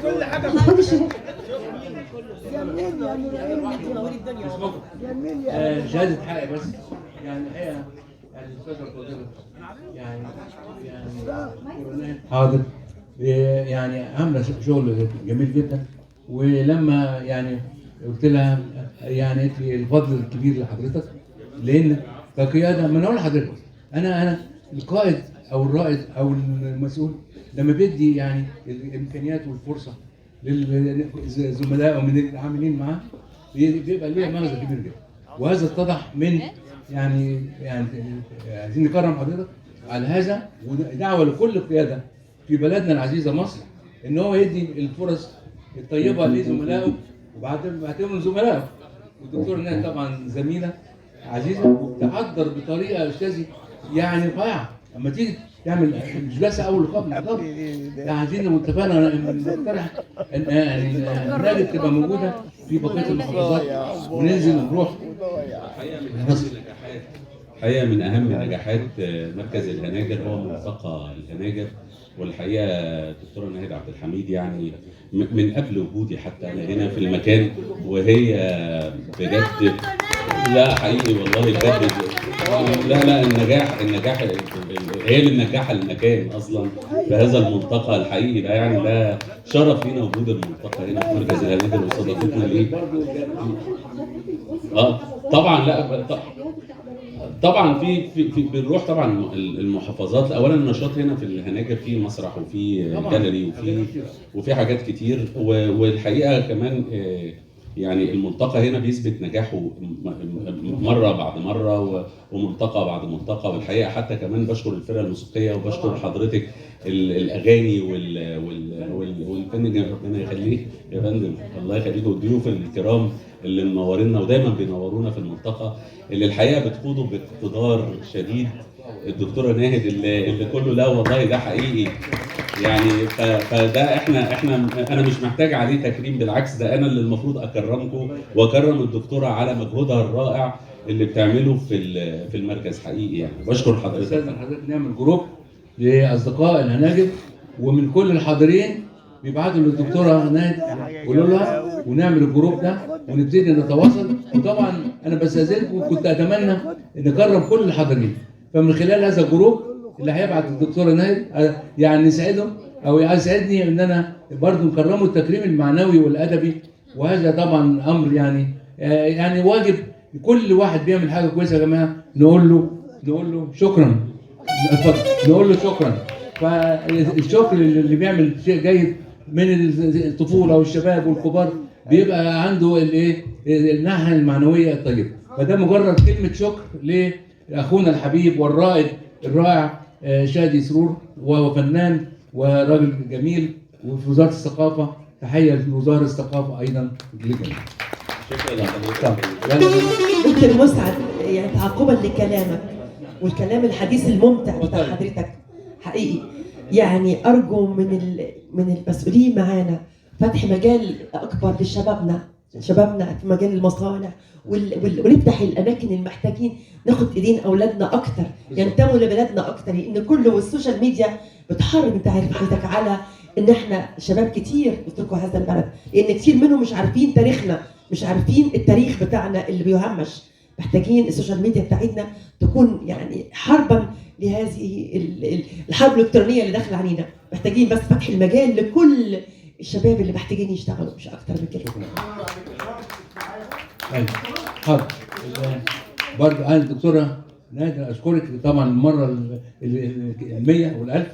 كل حاجه شهاده حق بس. يعني الحقيقه يعني الاستاذه الفاضله يعني حاضر يعني عامله شغل جميل جدا. ولما يعني قلت لها يعني قالت لي الفضل الكبير لحضرتك، لان كقياده ما انا اقول لحضرتك انا القائد او الرائد او المسؤول لما بيدي يعني الامكانيات والفرصه للزملاء ومن العاملين معاه بيبقى ليه مغزى كبير جدا. وهذا اتضح من يعني عايزين نكرم حضرتك على هذا، ودعوه لكل قياده في بلدنا العزيزه مصر ان هو يدي الفرص الطيبه لزملائه وبعتبرهم زملائه. والدكتور ناهد طبعا زميله عزيزه وبتحضر بطريقه يا استاذي يعني رائعه. لما تيجي تعمل مش بس اول لقاء بالظبط، عايزين اتفقنا نقترح ان النادي تبقى موجوده في بقيه المحافظات وننزل ونروح. الحقيقه من اهم نجاحات مركز الهناجر هو ملتقى الهناجر. والحقيقه الدكتوره ناهد عبد الحميد يعني من قبل وجودي حتى انا هنا في المكان وهي بجد لا حقيقي والله بجد لا النجاح هي اللي منجحه المكان اصلا بهذا الملتقى الحقيقي ده. يعني ده شرف لينا وجود الملتقى هنا في مركز الهناجر واستضافتنا ليه. طبعا لا طبعا في بنروح طبعا المحافظات. اولا النشاط هنا في الهناجر في مسرح وفي جاليري وفي حاجات كتير. والحقيقه كمان يعني الملتقى هنا بيثبت نجاحه مره بعد مره وملتقى بعد ملتقى. والحقيقه حتى كمان بشكر الفرقه الموسيقيه وبشكر حضرتك الاغاني والفن. ربنا يخليك يا فندم، الله يخليك، والضيوف الكرام اللي منورينا ودايما بينورونا في الملتقى اللي الحقيقه بتقوده باقتدار شديد الدكتوره ناهد اللي كله لا والله ده حقيقي يعني. فده انا مش محتاج عليه تكريم، بالعكس ده انا اللي المفروض اكرمكم واكرم الدكتوره على مجهودها الرائع اللي بتعمله في المركز حقيقي. يعني بشكر حضرتك. استاذن حضرتك نعمل جروب لاصدقاء الهناجر ومن كل الحاضرين بيبعتوا للدكتوره ناهد يقولوا لها ونعمل الجروب ده ونبتدي نتواصل. وطبعا انا بستاذنكم وكنت اتمنى ان نكرم كل الحاضرين، فمن خلال هذا الجروب اللي هيبعت الدكتوره ناهد يعني نسعده او يسعدني ان انا برضه نكرمه التكريم المعنوي والادبي. وهذا طبعا امر يعني واجب. كل واحد بيعمل حاجه كويسه يا جماعه نقول له شكرا. اتفضل نقول له شكرا. فالشكر اللي بيعمل شيء جيد من الطفوله والشباب والكبار بيبقى عنده الايه الناحيه المعنويه الطيبه. فده مجرد كلمه شكر لاخونا الحبيب والرائد الرائع شادي سرور، وهو فنان وراجل جميل. وفي وزاره الثقافه تحيه لوزاره الثقافه ايضا للجميع. شكرا لحضرتك. دكتور مسعد، يعني تعقبا لكلامك والكلام الحديث الممتع بتاع حضرتك حقيقي، يعني ارجو من المسؤولين معانا فتح مجال اكبر لشبابنا في مجال المصانع ونفتح الاماكن المحتاجين ناخد ايدين اولادنا اكتر ينتموا لبلدنا اكتر. لان كله والسوشيال ميديا بتحرم انت عارف حضرتك على ان احنا شباب كتير يتركوا هذا البلد، لان كتير منهم مش عارفين تاريخنا، مش عارفين التاريخ بتاعنا اللي بيهمش. محتاجين السوشيال ميديا بتاعتنا تكون يعني حربا لهذه الحرب الالكترونيه اللي داخله علينا. محتاجين بس فتح المجال لكل الشباب اللي محتاجين يشتغلوا، مش اكتر من كده. حاضر. برضه انا الدكتوره ناهد اشكرك طبعا المره ال100 وال1000.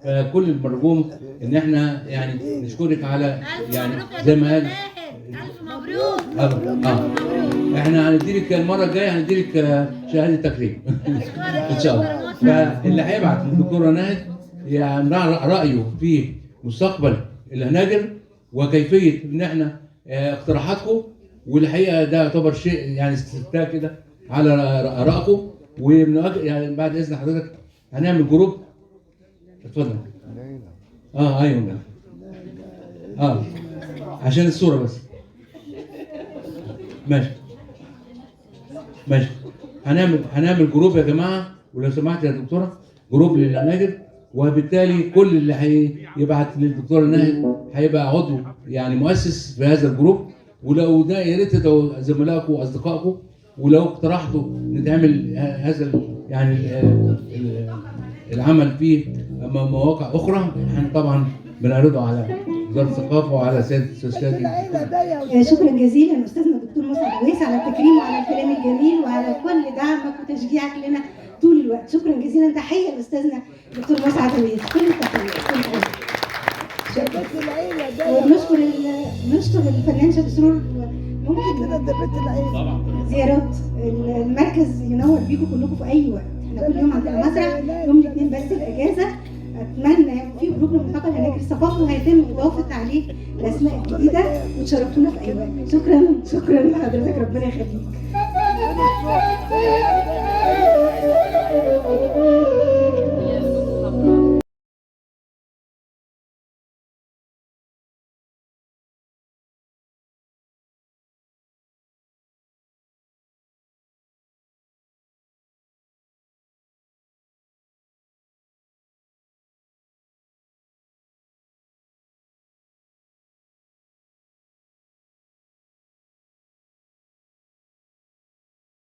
فكل المرجوم ان احنا يعني نشكرك على يعني زي ما قال ألف مبروك. احنا هنديلك المره الجايه هنديلك شهاده تكريم ان شاء الله. فاللي هيبعت للدكتوره ناهد يعني رايه في مستقبل الهناجر وكيفيه ان احنا اقتراحاتكم، والحقيقه ده يعتبر شيء يعني استفتاء كده على ارائكم. يعني بعد اذن حضرتك هنعمل جروب. اتفضل. ايوه عشان الصوره بس. ماشي. هنعمل جروب يا جماعه، ولو سمحت يا دكتوره جروب للهناجر وبالتالي كل اللي هيبعت للدكتوره ناهد هيبقى عضو يعني مؤسس في هذا الجروب. ولو ده يا ريت تدعوا زملائكم واصدقائكم، ولو اقترحتوا نتعمل هذا يعني العمل في مواقع اخرى، احنا طبعا بنعرضه على وزاره الثقافه وعلى سياده الاستاذ. شكرا جزيلا استاذنا الدكتور مسعد ويس على التكريم وعلى الكلام الجميل وعلى كل دعمك وتشجيعك لنا طول الوقت. شكرا جزيلا، تحيه لاستاذنا الدكتور مسعد ويس، كل التحيه. ونشكر الفنان شادي سرور. ممكن زيارات المركز ينور بيكم كلكم في اي وقت، احنا كل يوم عندنا مسرح، يوم الاثنين بس الاجازه. اتمنى في جروب لملتقى الهناجر الثقافي وهيتم اضافه عليه الاسماء الجديده، وتشرفتونا في اي وقت. شكرا لحضرتك، ربنا يخليك.